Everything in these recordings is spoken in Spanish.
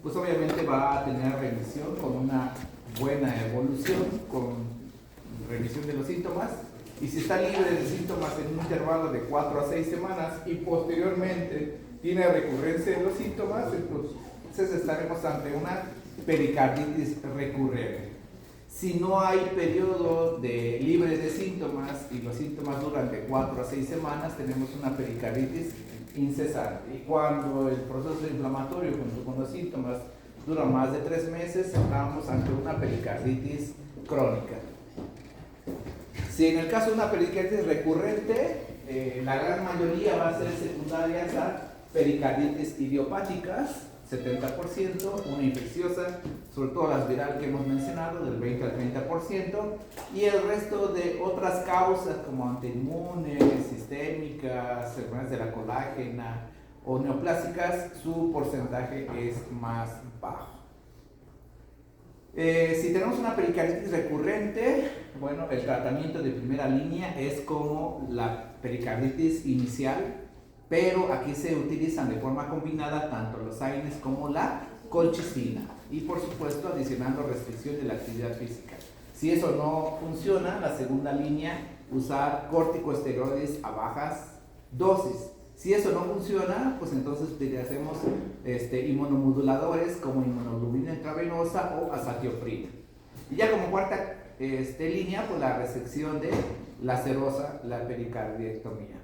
pues obviamente va a tener remisión con una buena evolución, con remisión de los síntomas. Y si está libre de síntomas en un intervalo de 4 a 6 semanas y posteriormente tiene recurrencia de los síntomas, entonces estaremos ante una pericarditis recurrente. Si no hay periodo libre de síntomas y los síntomas duran de 4 a 6 semanas, tenemos una pericarditis incesante. Y cuando el proceso inflamatorio junto con los síntomas dura más de 3 meses, estamos ante una pericarditis crónica. Si en el caso de una pericarditis recurrente, la gran mayoría va a ser secundarias a pericarditis idiopáticas, 70%, una infecciosa, sobre todo las viral que hemos mencionado, del 20 al 30%, y el resto de otras causas como antiinmunes, sistémicas, enfermedades de la colágena o neoplásicas, su porcentaje es más bajo. Si tenemos una pericarditis recurrente, bueno, el tratamiento de primera línea es como la pericarditis inicial, pero aquí se utilizan de forma combinada tanto los AINES como la colchicina y por supuesto adicionando restricción de la actividad física. Si eso no funciona, la segunda línea, usar corticosteroides a bajas dosis. Si eso no funciona, pues entonces utilizamos inmunomoduladores como inmunoglobulina intravenosa o azathioprina. Y ya como cuarta línea, pues la resección de la serosa, la pericardiectomía.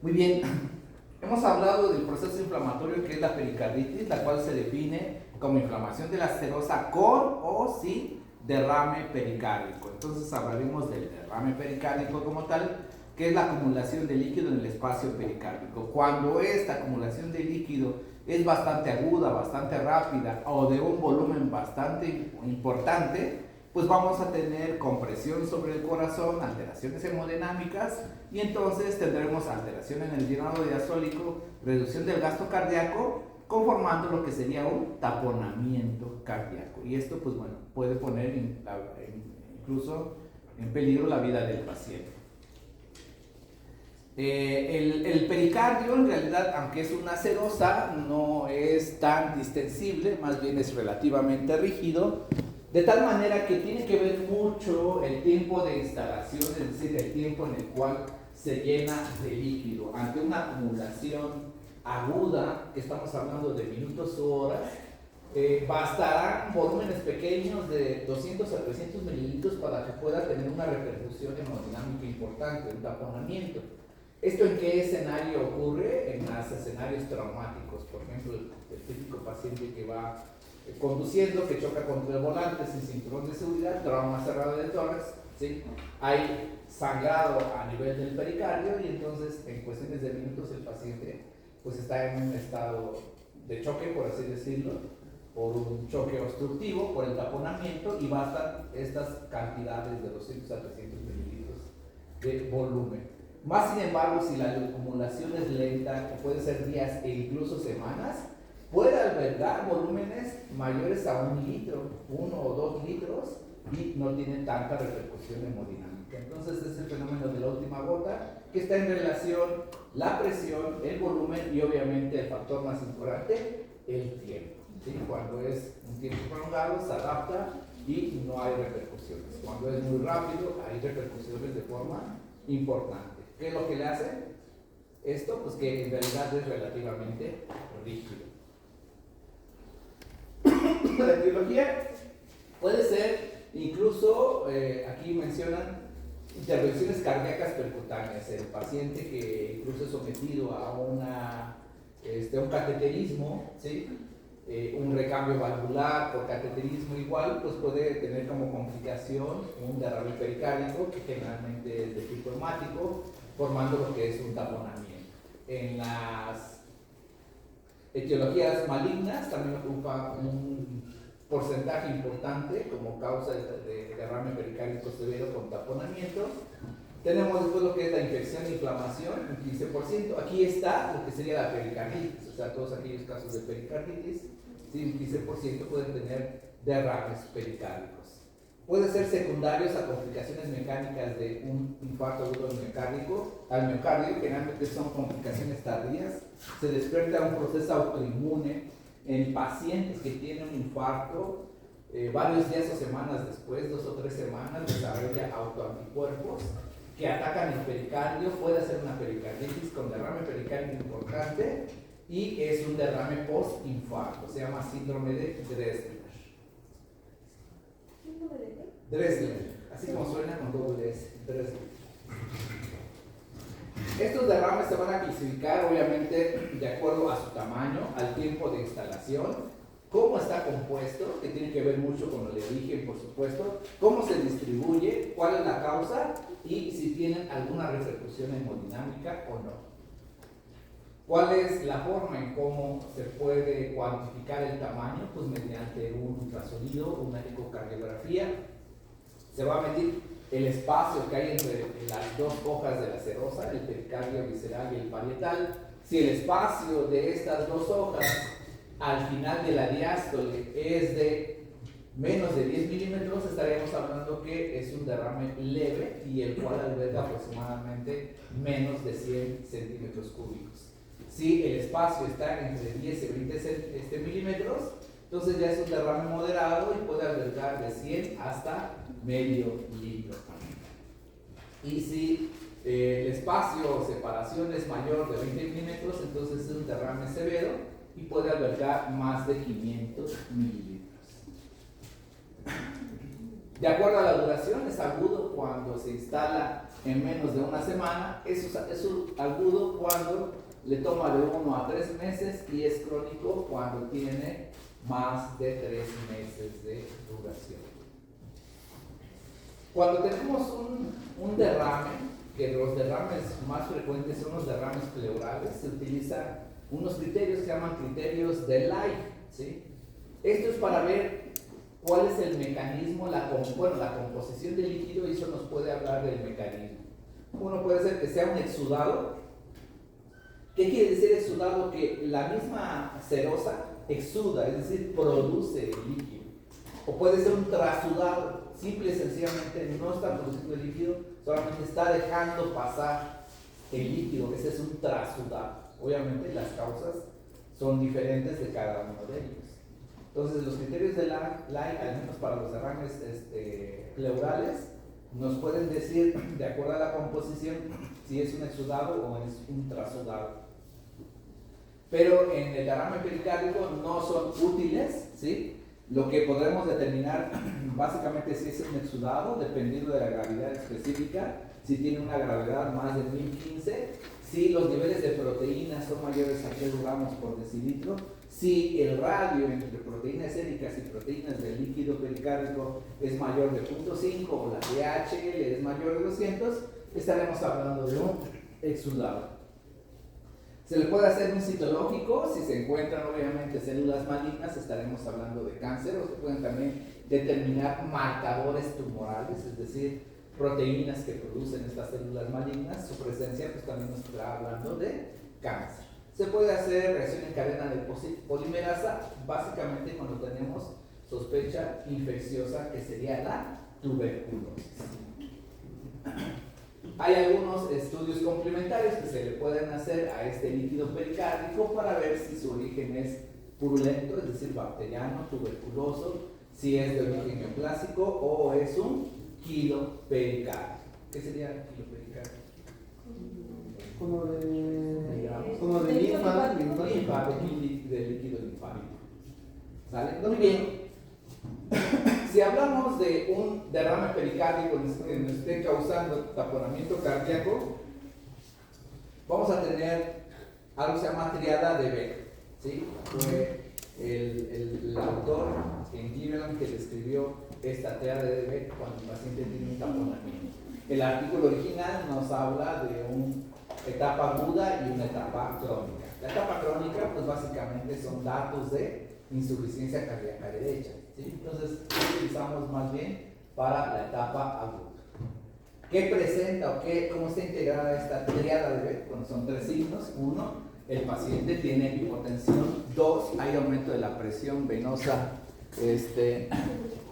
Muy bien, hemos hablado del proceso inflamatorio que es la pericarditis, la cual se define como inflamación de la serosa con o sin derrame pericárdico. Entonces hablaremos del derrame pericárdico como tal, que es la acumulación de líquido en el espacio pericárdico. Cuando esta acumulación de líquido es bastante aguda, bastante rápida o de un volumen bastante importante, pues vamos a tener compresión sobre el corazón, alteraciones hemodinámicas y entonces tendremos alteración en el llenado diastólico, reducción del gasto cardíaco, conformando lo que sería un taponamiento cardíaco. Y esto, pues bueno, puede poner incluso en peligro la vida del paciente. El pericardio, en realidad, aunque es una serosa, no es tan distensible, más bien es relativamente rígido, de tal manera que tiene que ver mucho el tiempo de instalación, es decir, el tiempo en el cual se llena de líquido. Ante una acumulación aguda, que estamos hablando de minutos o horas, bastarán volúmenes pequeños de 200 a 300 mililitros para que pueda tener una repercusión hemodinámica importante, un taponamiento. ¿Esto en qué escenario ocurre? En los escenarios traumáticos. Por ejemplo, el típico paciente que va conduciendo, que choca contra el volante sin cinturón de seguridad, trauma cerrado de tórax, ¿sí? Hay sangrado a nivel del pericardio y entonces en cuestiones de minutos el paciente pues está en un estado de choque, por así decirlo, por un choque obstructivo, por el taponamiento, y bastan estas cantidades de 200 a 300 mililitros de volumen. Más sin embargo, si la acumulación es lenta, que puede ser días e incluso semanas, puede albergar volúmenes mayores a 1 litro, 1 o 2 litros, y no tiene tanta repercusión hemodinámica. Entonces es el fenómeno de la última gota, que está en relación la presión, el volumen y obviamente el factor más importante, el tiempo. ¿Sí? Cuando es un tiempo prolongado se adapta y no hay repercusiones. Cuando es muy rápido hay repercusiones de forma importante. ¿Qué es lo que le hace esto? Pues que en realidad es relativamente rígido. La etiología puede ser incluso, aquí mencionan intervenciones cardíacas percutáneas. El paciente que incluso es sometido a un cateterismo, ¿sí? Un recambio valvular por cateterismo igual, pues puede tener como complicación un derrame pericárdico que generalmente es de tipo hemático, formando lo que es un taponamiento. En las etiologías malignas también ocupa un porcentaje importante como causa de derrame pericárdico severo con taponamiento. Tenemos después lo que es la infección e inflamación, un 15%. Aquí está lo que sería la pericarditis, o sea, todos aquellos casos de pericarditis, sí, un 15% pueden tener derrames pericárdicos. Pueden ser secundarios a complicaciones mecánicas de un infarto agudo al miocardio, generalmente son complicaciones tardías. Se despierta un proceso autoinmune en pacientes que tienen un infarto, varios días o semanas después, 2 o 3 semanas, desarrolla autoanticuerpos que atacan el pericardio, puede ser una pericarditis con derrame pericardio importante y es un derrame post-infarto, se llama síndrome de Dressler. Dressler, así como suena con doble S, Dressler. Estos derrames se van a clasificar obviamente de acuerdo a su tamaño, al tiempo de instalación, cómo está compuesto, que tiene que ver mucho con el origen, por supuesto, cómo se distribuye, cuál es la causa y si tienen alguna repercusión hemodinámica o no. ¿Cuál es la forma en cómo se puede cuantificar el tamaño? Pues mediante un ultrasonido, una ecocardiografía. Se va a medir el espacio que hay entre las dos hojas de la serosa, el pericardio visceral y el parietal. Si el espacio de estas dos hojas al final de la diástole es de menos de 10 milímetros, estaríamos hablando que es un derrame leve y el cual alberga aproximadamente menos de 100 centímetros cúbicos. Si el espacio está entre 10 y 20 milímetros, entonces ya es un derrame moderado y puede albergar de 100 hasta medio litro. Y si el espacio o separación es mayor de 20 milímetros, entonces es un derrame severo y puede albergar más de 500 mililitros. De acuerdo a la duración, es agudo cuando se instala en menos de una semana, es agudo cuando le toma de 1 a 3 meses y es crónico cuando tiene más de 3 meses de duración. Cuando tenemos un derrame, que los derrames más frecuentes son los derrames pleurales, se utilizan unos criterios que se llaman criterios de Lai, ¿sí? Esto es para ver cuál es el mecanismo, la composición del líquido, y eso nos puede hablar del mecanismo. Uno puede ser que sea un exudado. ¿Qué quiere decir exudado? Que la misma serosa exuda, es decir, produce el líquido. O puede ser un trasudado, simple y sencillamente no está produciendo el líquido, solamente está dejando pasar el líquido. Ese es un trasudado. Obviamente las causas son diferentes de cada uno de ellos. Entonces los criterios de Lai, al menos para los derrames pleurales, nos pueden decir, de acuerdo a la composición, si es un exudado o es un trasudado. Pero en el derrame pericárdico no son útiles, ¿sí? Lo que podremos determinar básicamente si es un exudado, dependiendo de la gravedad específica, si tiene una gravedad más de 1015, si los niveles de proteínas son mayores a 3 gramos por decilitro, si el radio entre proteínas séricas y proteínas del líquido pericárdico es mayor de 0.5 o la DHL es mayor de 200, estaremos hablando de un exudado. Se le puede hacer un citológico, si se encuentran obviamente células malignas, estaremos hablando de cáncer, o se pueden también determinar marcadores tumorales, es decir, proteínas que producen estas células malignas, su presencia pues también nos estará hablando de cáncer. Se puede hacer reacción en cadena de polimerasa, básicamente cuando tenemos sospecha infecciosa, que sería la tuberculosis. Hay algunos estudios complementarios que se le pueden hacer a este líquido pericárdico para ver si su origen es purulento, es decir, bacteriano, tuberculoso, si es de origen neoplásico o es un quilo pericárdico. ¿Qué sería el quilo pericárdico? Como de linfa, de líquido linfático. ¿Sale? Muy bien. Si hablamos de un derrame pericárdico que nos esté causando taponamiento cardíaco, vamos a tener algo que se llama triada de Beck, ¿sí? Fue el autor en Cleveland que describió esta triada de Beck cuando el paciente tiene un taponamiento. El artículo original nos habla de una etapa aguda y una etapa crónica. La etapa crónica, pues básicamente son datos de insuficiencia cardíaca derecha, ¿sí? Entonces, utilizamos más bien para la etapa aguda. ¿Qué presenta o cómo está integrada esta triada de Beck? Bueno, son 3 signos. 1, el paciente tiene hipotensión. 2, hay aumento de la presión venosa,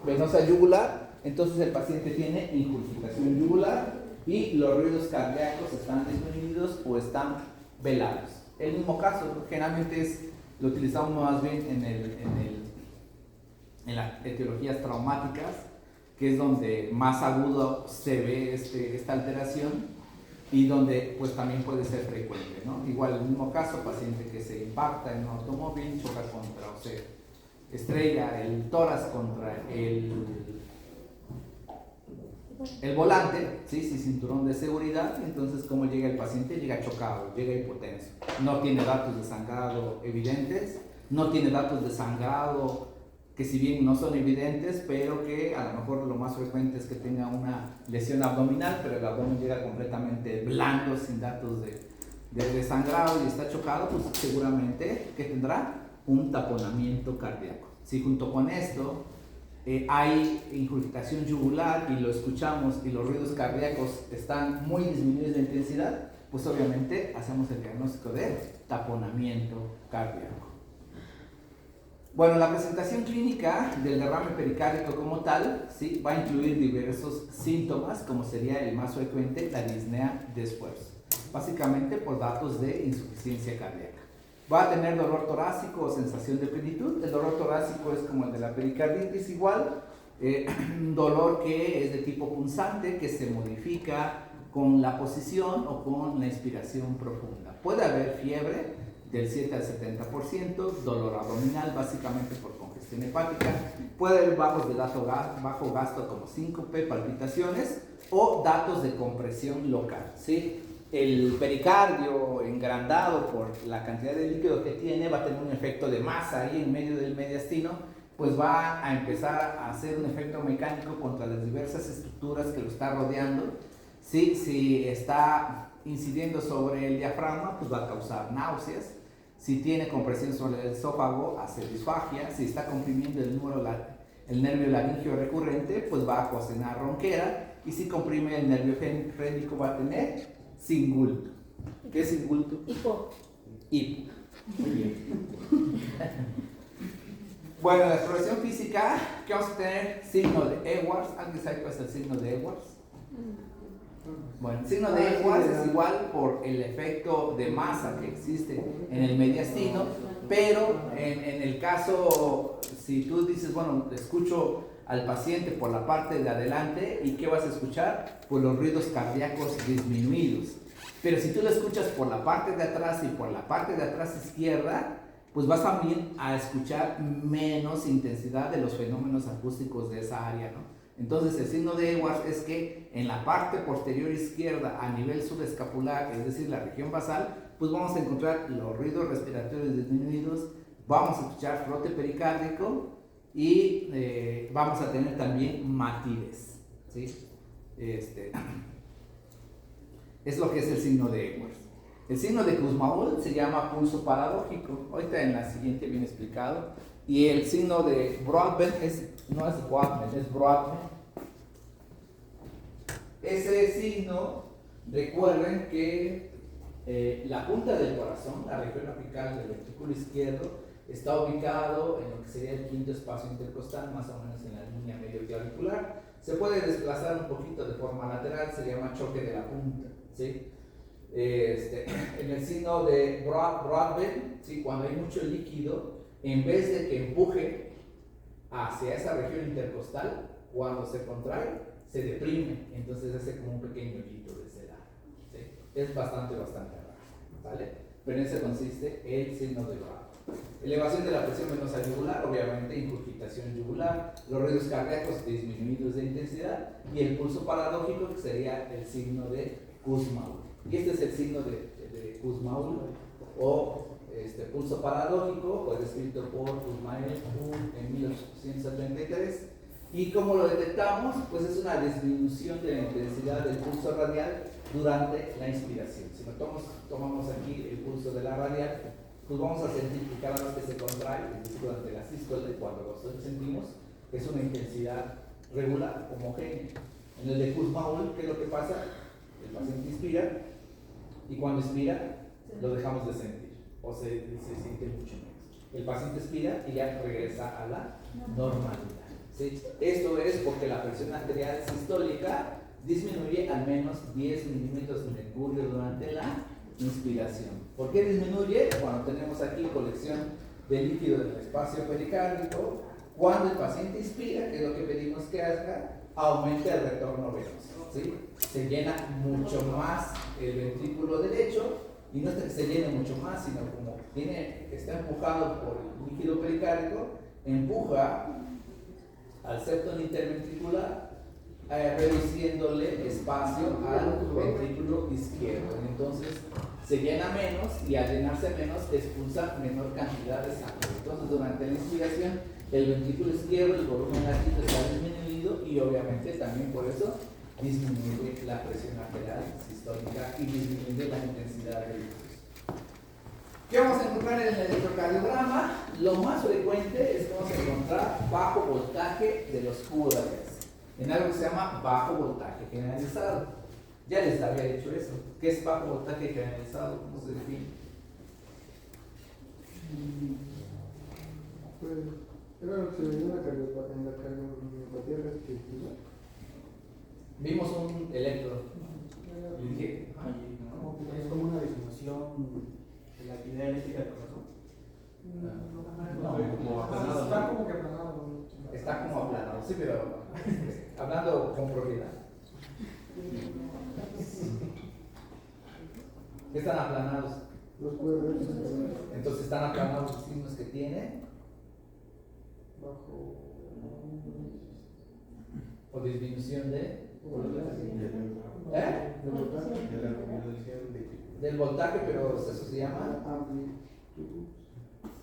venosa yugular. Entonces el paciente tiene incurgitación yugular y los ruidos cardíacos están disminuidos o están velados. El mismo caso, generalmente es lo utilizamos más bien en las etiologías traumáticas, que es donde más agudo se ve esta alteración y donde pues también puede ser frecuente, ¿no? Igual el mismo caso, paciente que se impacta en un automóvil, choca contra, o se estrella el tórax contra el volante, ¿sí? Sin cinturón de seguridad. Entonces, ¿cómo llega el paciente? Llega chocado, llega hipotenso, no tiene datos de sangrado evidentes, no tiene datos de sangrado que si bien no son evidentes, pero que a lo mejor lo más frecuente es que tenga una lesión abdominal, pero el abdomen llega completamente blando, sin datos de sangrado y está chocado, pues seguramente que tendrá un taponamiento cardíaco. Si junto con esto hay ingurgitación yugular y lo escuchamos y los ruidos cardíacos están muy disminuidos de intensidad, pues obviamente hacemos el diagnóstico de taponamiento cardíaco. Bueno, la presentación clínica del derrame pericárdico como tal, ¿sí? Va a incluir diversos síntomas, como sería el más frecuente, la disnea de esfuerzo, básicamente por datos de insuficiencia cardíaca. Va a tener dolor torácico o sensación de plenitud. El dolor torácico es como el de la pericarditis igual, un dolor que es de tipo punzante, que se modifica con la posición o con la inspiración profunda. Puede haber fiebre del 7 al 70%, dolor abdominal básicamente por congestión hepática, puede haber bajo gasto como síncope, palpitaciones o datos de compresión local, ¿sí? El pericardio engrandado por la cantidad de líquido que tiene va a tener un efecto de masa ahí en medio del mediastino, pues va a empezar a hacer un efecto mecánico contra las diversas estructuras que lo está rodeando, ¿sí? Si está incidiendo sobre el diafragma, pues va a causar náuseas. Si tiene compresión sobre el esófago, hace disfagia. Si está comprimiendo el nervio laríngeo recurrente, pues va a ocasionar ronquera. Y si comprime el nervio frénico, va a tener singulto. ¿Qué es singulto? Hipo. Hipo. Muy bien. Bueno, en la exploración física, ¿qué vamos a tener? Signo de Edwards. ¿Alguien sabe cuál es el signo de Edwards? Bueno, el signo de Edwards es igual por el efecto de masa que existe en el mediastino, pero en el caso, si tú dices, bueno, escucho al paciente por la parte de adelante, ¿y qué vas a escuchar? Pues los ruidos cardíacos disminuidos. Pero si tú lo escuchas por la parte de atrás y por la parte de atrás izquierda, pues vas también a escuchar menos intensidad de los fenómenos acústicos de esa área, ¿no? Entonces el signo de Edwards es que en la parte posterior izquierda a nivel subescapular, es decir, la región basal, pues vamos a encontrar los ruidos respiratorios disminuidos, vamos a escuchar frote pericárdico y vamos a tener también matidez, ¿sí? Es lo que es el signo de Edwards. El signo de Kussmaul se llama pulso paradójico, ahorita en la siguiente viene explicado. Y el signo de Broadbent no es Broadbent, es Broadbent. Ese signo, recuerden que la punta del corazón, la región apical del ventrículo izquierdo, está ubicado en lo que sería el quinto espacio intercostal, más o menos en la línea medio clavicular. Se puede desplazar un poquito de forma lateral, se llama choque de la punta, ¿sí? En el signo de Broadbent, ¿sí? Cuando hay mucho líquido, en vez de que empuje hacia esa región intercostal, cuando se contrae, se deprime, entonces hace como un pequeño hoyito de ese lado, ¿sí? Es bastante raro, ¿vale? Pero en eso consiste el signo de Broadbent. Elevación de la presión venosa yugular, obviamente ingurgitación yugular, los ruidos cardíacos disminuidos de intensidad y el pulso paradójico, que sería el signo de Kussmaul. Y este es el signo de Kussmaul o pulso paradójico, fue descrito por Kussmaul en 1873. ¿Y cómo lo detectamos? Pues es una disminución de la intensidad del pulso radial durante la inspiración. Si tomamos aquí el pulso de la radial, pues vamos a sentir que cada vez que se contrae, es decir, durante la sístole, cuando lo sentimos, es una intensidad regular, homogénea. En el de Kussmaul, ¿qué es lo que pasa? El paciente inspira y cuando expira lo dejamos de sentir o se siente mucho menos. El paciente expira y ya regresa a la normalidad, ¿sí? Esto es porque la presión arterial sistólica disminuye al menos 10 milímetros de mercurio durante la inspiración. ¿Por qué disminuye? Cuando tenemos aquí colección de líquido en el espacio pericárdico. Cuando el paciente inspira, que es lo que pedimos que haga, aumenta el retorno venoso, ¿sí? Se llena mucho más el ventrículo derecho, y no es que se llene mucho más, sino como está empujado por el líquido pericárdico, empuja al septum interventricular, reduciéndole espacio al ventrículo izquierdo. Entonces se llena menos, y al llenarse menos expulsa menor cantidad de sangre. Entonces durante la inspiración el ventrículo izquierdo, el volumen láctico está disminuido, y obviamente también por eso disminuye la presión arterial sistólica y disminuye la intensidad del líquido. ¿Qué vamos a encontrar en el electrocardiograma? Lo más frecuente es que vamos a encontrar bajo voltaje de los QRS, en algo que se llama bajo voltaje generalizado. Ya les había dicho eso. ¿Qué es bajo voltaje generalizado? ¿Cómo se define? Pues, era lo que se veía en la cardiopatía restrictiva. Vimos un electro. Y dije, es como una disminución de la actividad eléctrica del corazón. No, como aplanado. Está como que aplanado. está como aplanado, sí, pero hablando con propiedad. ¿Qué están aplanados? Los QRS Entonces están aplanados los signos que tiene, bajo. o disminución de del voltaje, pero eso se llama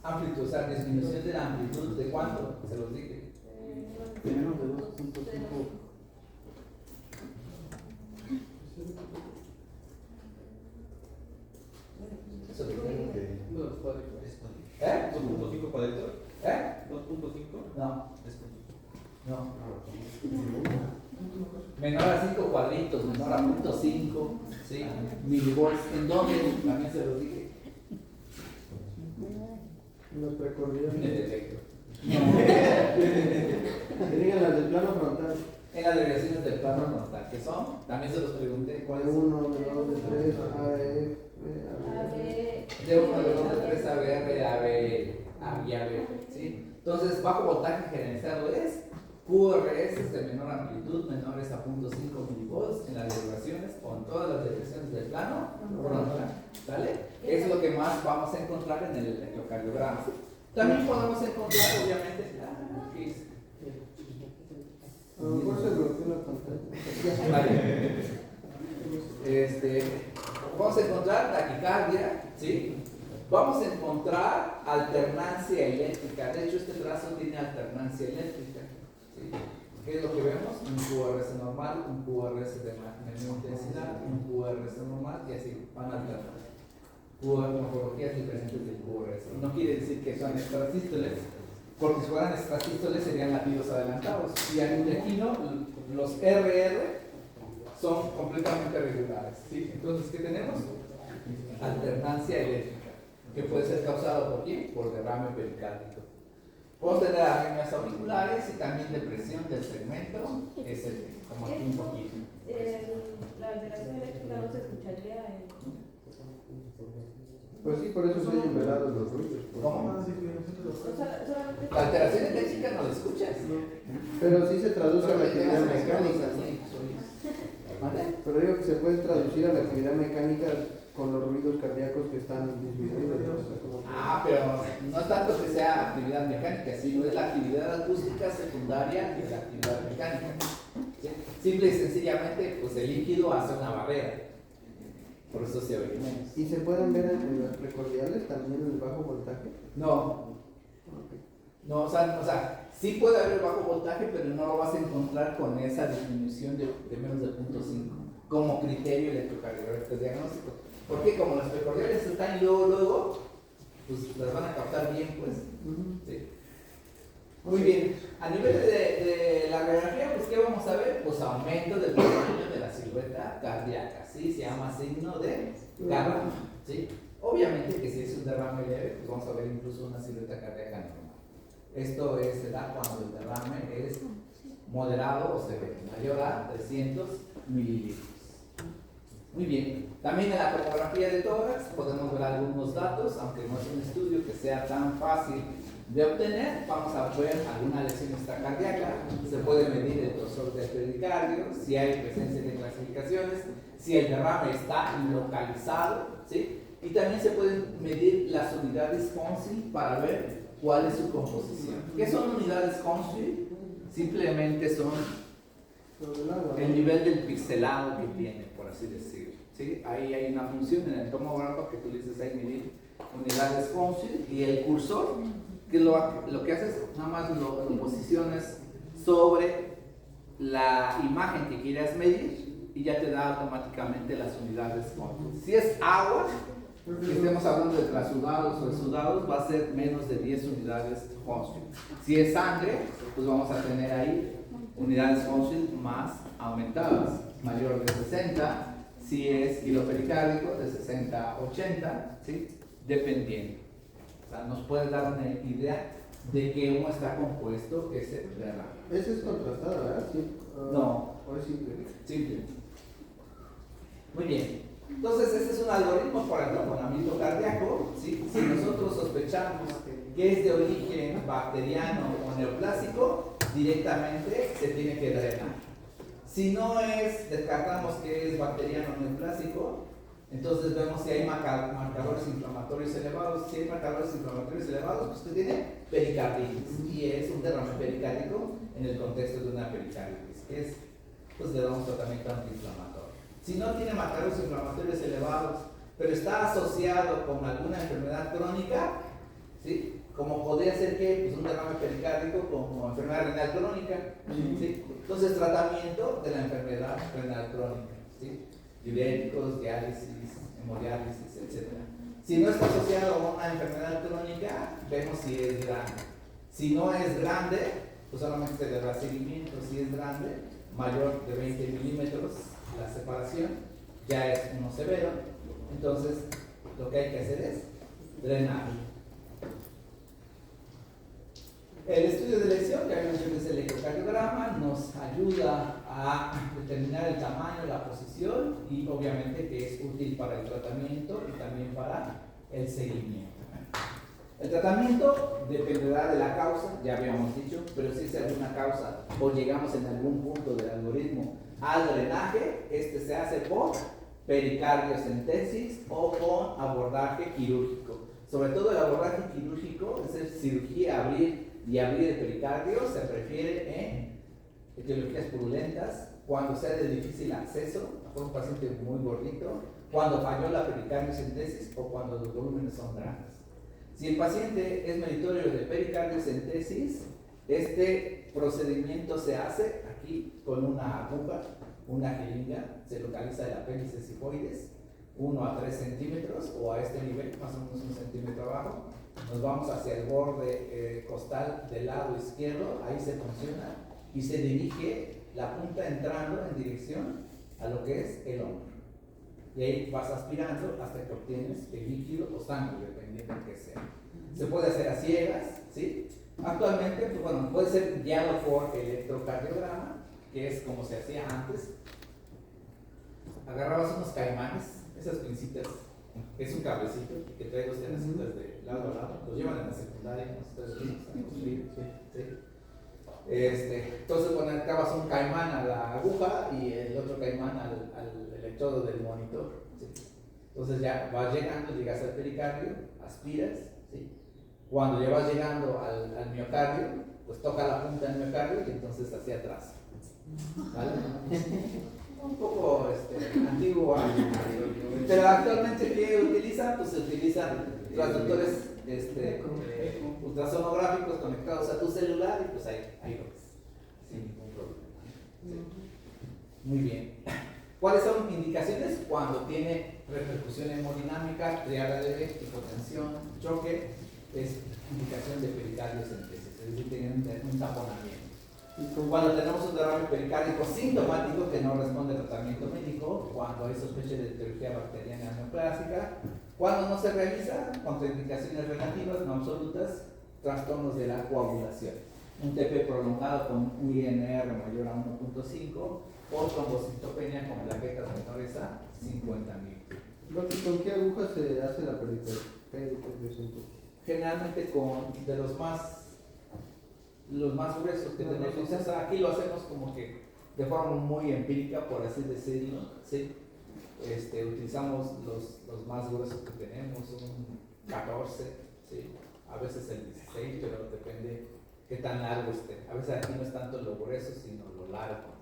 amplitud, o sea, disminución de la amplitud. ¿De cuánto? Se los dije. De menos de 2.5. Eso dije. ¿Eh? 2.5 cuadritos. ¿Eh? 2.5. No. No. Menor a 5 cuadritos, menor a 0.5, ¿sí? Milivolts. ¿En dónde? También se los dije. Los En precordiales. el electro. Que digan las del plano frontal. En las derivaciones del plano frontal, ¿qué son? También se los pregunté. De ¿Cuáles son? 1, de 2, de 3, A, de F, De 1, de 2, de 3, ABR, AB y AB, ¿sí? Entonces, bajo voltaje generalizado es QRS de menor amplitud, menores a 0.5 milivolts en las derivaciones o en todas las derivaciones del plano frontal, ¿vale? Eso es lo que más vamos a encontrar en el electrocardiograma. También podemos encontrar, obviamente, ¿qué hice? A lo mejor se bloqueó la pantalla. Vale. Vamos a encontrar taquicardia, ¿sí? Vamos a encontrar alternancia eléctrica. De hecho, este trazo tiene alternancia eléctrica, ¿sí? ¿Qué es lo que vemos? Un QRS normal, un QRS de menor intensidad, un QRS normal, y así van alternando. Morfologías diferentes del QRS. No quiere decir que son extrasístoles, porque si fueran extrasístoles serían latidos adelantados. Y al intestino, los RR son completamente regulares, ¿sí? Entonces, ¿qué tenemos? Alternancia eléctrica, que puede ser causado por quién? Por derrame pericárdico. Podemos tener arritmias auriculares y también depresión del segmento ST, como aquí un poquito. La alteración eléctrica no se escucharía en... Pues sí, por eso se oyen velados los ruidos. ¿Cómo? solamente... La alteración eléctrica no la escuchas. Pero sí se traduce a la actividad Pero mecánica. ¿Vale? Pero digo que se puede traducir a la actividad mecánica con los ruidos cardíacos que están disminuidos. Pero no es tanto que sea actividad mecánica, sino es la actividad acústica secundaria de la actividad mecánica. ¿Sí? Simple y sencillamente, pues el líquido hace una barrera. Por eso se oye menos. ¿Y se pueden ver en las precordiales también en el bajo voltaje? No. No, o sea, sí puede haber bajo voltaje, pero no lo vas a encontrar con esa disminución de menos de 0.5 como criterio electrocardiográfico diagnóstico. Porque como las precordiales están luego, pues las van a captar bien, pues. ¿Sí? Muy bien. A nivel de la radiografía, pues ¿qué vamos a ver? Pues aumento del tamaño de la silueta cardíaca, ¿sí? Se llama signo de derrame, ¿sí? Obviamente que si es un derrame leve, pues vamos a ver incluso una silueta cardíaca normal. Esto se da cuando el derrame es moderado o severo, mayor a 300 mililitros. Muy bien. También en la tomografía de tórax podemos ver algunos datos, aunque no es un estudio que sea tan fácil de obtener. Vamos a ver alguna lesión extracardíaca, se puede medir el grosor del pericardio, si hay presencia de clasificaciones, si el derrame está localizado, ¿sí? Y también se pueden medir las unidades Hounsfield para ver cuál es su composición. ¿Qué son unidades Hounsfield? Simplemente son el nivel del pixelado que tiene, por así decirlo, ¿sí? Ahí hay una función en el tomógrafo que tú le dices ahí medir unidades Hounsfield, y el cursor que lo que hace es nada más lo posiciones sobre la imagen que quieras medir y ya te da automáticamente las unidades Hounsfield. Si es agua, que estemos hablando de trasudados o exudados, va a ser menos de 10 unidades Hounsfield. Si es sangre, pues vamos a tener ahí unidades Hounsfield más aumentadas, mayor de 60. Si es hilo pericárdico, de 60 a 80, ¿sí? Dependiendo. O sea, nos puede dar una idea de cómo está compuesto ese derrame. Ese es contrastado, ¿verdad? Sí. No. ¿O es simple? Simple. Muy bien. Entonces, este es un algoritmo para el tamponamiento cardíaco, ¿sí? Si nosotros sospechamos que es de origen bacteriano o neoplásico, directamente se tiene que drenar. Si no es, descartamos que es bacteriano o neoplásico, entonces vemos si hay marcadores inflamatorios elevados. Si hay marcadores inflamatorios elevados, pues usted tiene pericarditis, y es un derrame pericárdico en el contexto de una pericarditis, que es, pues le damos tratamiento antiinflamatorio. Si no tiene marcadores inflamatorios elevados, pero está asociado con alguna enfermedad crónica, ¿sí? Como podría ser que pues un derrame pericárdico como enfermedad renal crónica, ¿sí? Entonces tratamiento de la enfermedad renal crónica, ¿sí? Diuréticos, diálisis, hemodiálisis, etc. Si no está asociado a una enfermedad crónica, vemos si es grande. Si no es grande, pues solamente se le da seguimiento. Si es grande, mayor de 20 milímetros la separación, ya es uno severo. Entonces lo que hay que hacer es drenar. El estudio de lesión, que habíamos dicho que es el ecocardiograma, nos ayuda a determinar el tamaño, la posición, y obviamente que es útil para el tratamiento y también para el seguimiento. El tratamiento dependerá de la causa, ya habíamos dicho, pero si es alguna causa o llegamos en algún punto del algoritmo al drenaje, este se hace por pericardiocentesis o con abordaje quirúrgico. Sobre todo el abordaje quirúrgico, es decir, cirugía abrir el pericardio, se prefiere en etiologías purulentas, cuando sea de difícil acceso, por un paciente muy gordito, cuando falló la pericardiocentesis o cuando los volúmenes son grandes. Si el paciente es meritorio de pericardiocentesis, este procedimiento se hace aquí con una aguja, una jeringa, se localiza el apéndice sifoides, 1 a 3 centímetros o a este nivel, más o menos 1 centímetro abajo. Nos vamos hacia el borde costal del lado izquierdo, ahí se funciona y se dirige la punta entrando en dirección a lo que es el hombro. Y ahí vas aspirando hasta que obtienes el líquido o sangre, dependiendo de qué sea. Se puede hacer a ciegas, ¿sí? Actualmente, pues bueno, puede ser guiado por electrocardiograma, que es como se hacía antes. Agarrabas unos caimanes, esas pincitas, es un cablecito que trae dos tenecitas de lado a lado, los llevan en la secundaria, entonces conectabas un caimán a la aguja y el otro caimán al electrodo del monitor, ¿sí? Entonces ya vas llegando, llegas al pericardio, aspiras, ¿sí? Cuando ya vas llegando al miocardio, pues toca la punta del miocardio y entonces hacia atrás, ¿vale? Un poco antiguo, pero actualmente ¿qué utilizan? Pues se utilizan transductores ultrasonográficos conectados a tu celular y pues ahí lo ves, sin ningún problema. Sí. Muy bien. ¿Cuáles son indicaciones? Cuando tiene repercusión hemodinámica, triada de hipotensión, choque, es indicación de pericardiocentesis, es decir, tienen un taponamiento. Cuando tenemos un derrame pericárdico sintomático que no responde a tratamiento médico, cuando hay sospecha de etiología bacteriana neoplásica, cuando no se realiza, contraindicaciones relativas, no absolutas, trastornos de la coagulación. Un TP prolongado con un INR mayor a 1.5 o trombocitopenia con plaquetas menores a 50,000. ¿Con qué aguja se hace la pericardicentesis? Generalmente con de los más gruesos que tenemos. O sea, aquí lo hacemos como que de forma muy empírica, por así decirlo, ¿sí? Utilizamos los más gruesos que tenemos, un 14, ¿sí? A veces el 16, pero depende qué tan largo esté. A veces aquí no es tanto lo grueso, sino lo largo.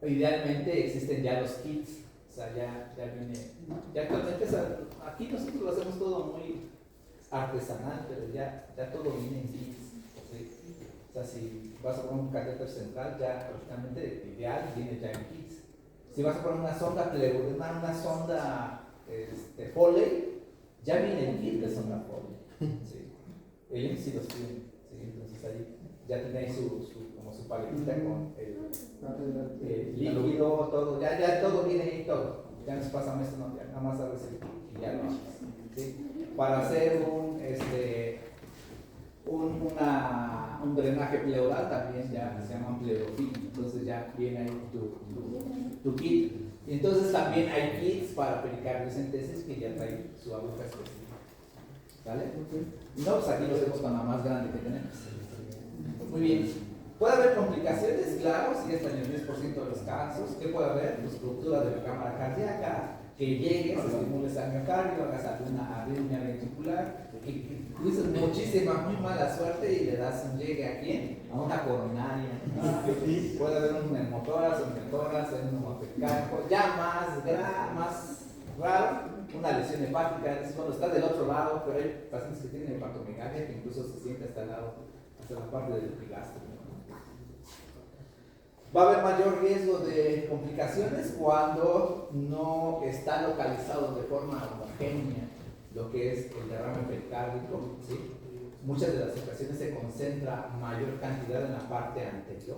Idealmente existen ya los kits, o sea, ya viene, ya actualmente, o sea, aquí nosotros lo hacemos todo muy artesanal, pero ya todo viene en kits, ¿sí? O sea, si vas a poner un catéter central, ya prácticamente ideal viene ya en kits. Si vas a poner una sonda una sonda Foley, ya viene el kit de sonda Foley, ¿sí? Ellos sí los tienen, ¿sí? Entonces ahí ya tenéis como su paletita con el líquido, todo, ya todo viene ahí, todo. Ya nos pasa esto, no, ya nada más abres el kit y ya lo haces, ¿sí? Para hacer un drenaje pleural también ya se llama pleurofilia, entonces ya viene ahí tu kit. Y entonces también hay kits para pericardiocentesis que ya traen su aguja específica. ¿Vale? Y no, pues aquí lo hacemos con la más grande que tenemos. Muy bien. ¿Puede haber complicaciones? Claro, si es en el 10% de los casos. ¿Qué puede haber? Pues ruptura de la cámara cardíaca, que llegues, estimules al miocardio, hagas alguna arritmia ventricular, que tuviste muy mala suerte y le das un llegue ¿a quién? A una coronaria. Puede haber un neumotórax, un neumotórax, un neumopecarco, ya más raro, una lesión hepática, es cuando está del otro lado, pero hay pacientes que tienen hepatomegalia que incluso se siente hasta el lado, hasta la parte del epigastrio. Va a haber mayor riesgo de complicaciones cuando no está localizado de forma homogénea lo que es el derrame pericárdico, ¿sí? Muchas de las ocasiones se concentra mayor cantidad en la parte anterior.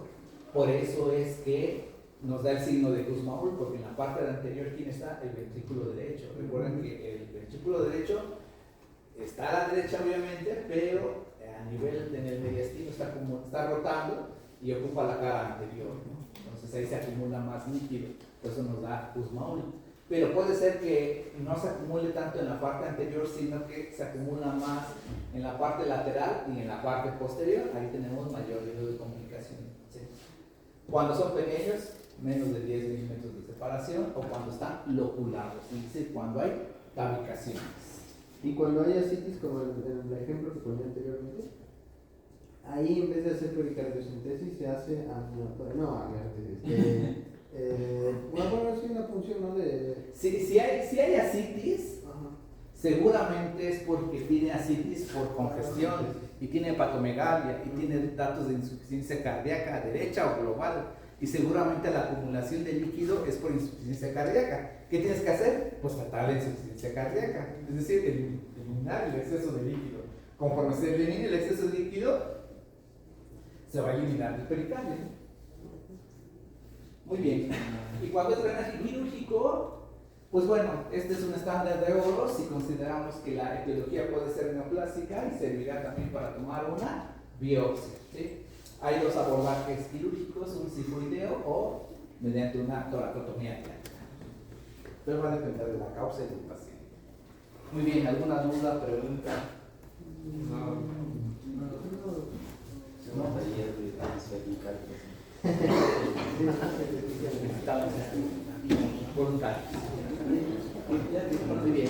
Por eso es que nos da el signo de Kussmaul, porque en la parte anterior, ¿quién está? El ventrículo derecho. Recuerden que el ventrículo derecho está a la derecha, obviamente, pero a nivel en el mediastino está rotando y ocupa la cara anterior, ¿no? Entonces ahí se acumula más líquido, por eso nos da Kussmaul. Pero puede ser que no se acumule tanto en la parte anterior, sino que se acumula más en la parte lateral y en la parte posterior. Ahí tenemos mayor riesgo de complicaciones, ¿sí? Cuando son pequeños, menos de 10 milímetros de separación, o cuando están loculados, es decir, cuando hay tabicaciones. Y cuando hay ascitis, como en el ejemplo que ponía anteriormente, ahí en vez de hacer pericardiocentesis se hace bueno, es una función, ¿no? Si hay ascitis, seguramente es porque tiene ascitis por congestión y tiene hepatomegalia y tiene datos de insuficiencia cardíaca derecha o global, y seguramente la acumulación de líquido es por insuficiencia cardíaca. ¿Qué tienes que hacer? Pues tratar la insuficiencia cardíaca, es decir, eliminar el exceso de líquido. Conforme se elimine el exceso de líquido, se va a eliminar el pericardio. Muy bien. Y cuando es drenaje quirúrgico, pues bueno, este es un estándar de oro si consideramos que la etiología puede ser neoplásica y servirá también para tomar una biopsia, ¿sí? Hay dos abordajes quirúrgicos, un cifoideo o mediante una toracotomía diálica. Pero va a depender de la causa y del paciente. Muy bien, ¿alguna duda, pregunta? No, taller de transferical. Voluntarios. Muy bien.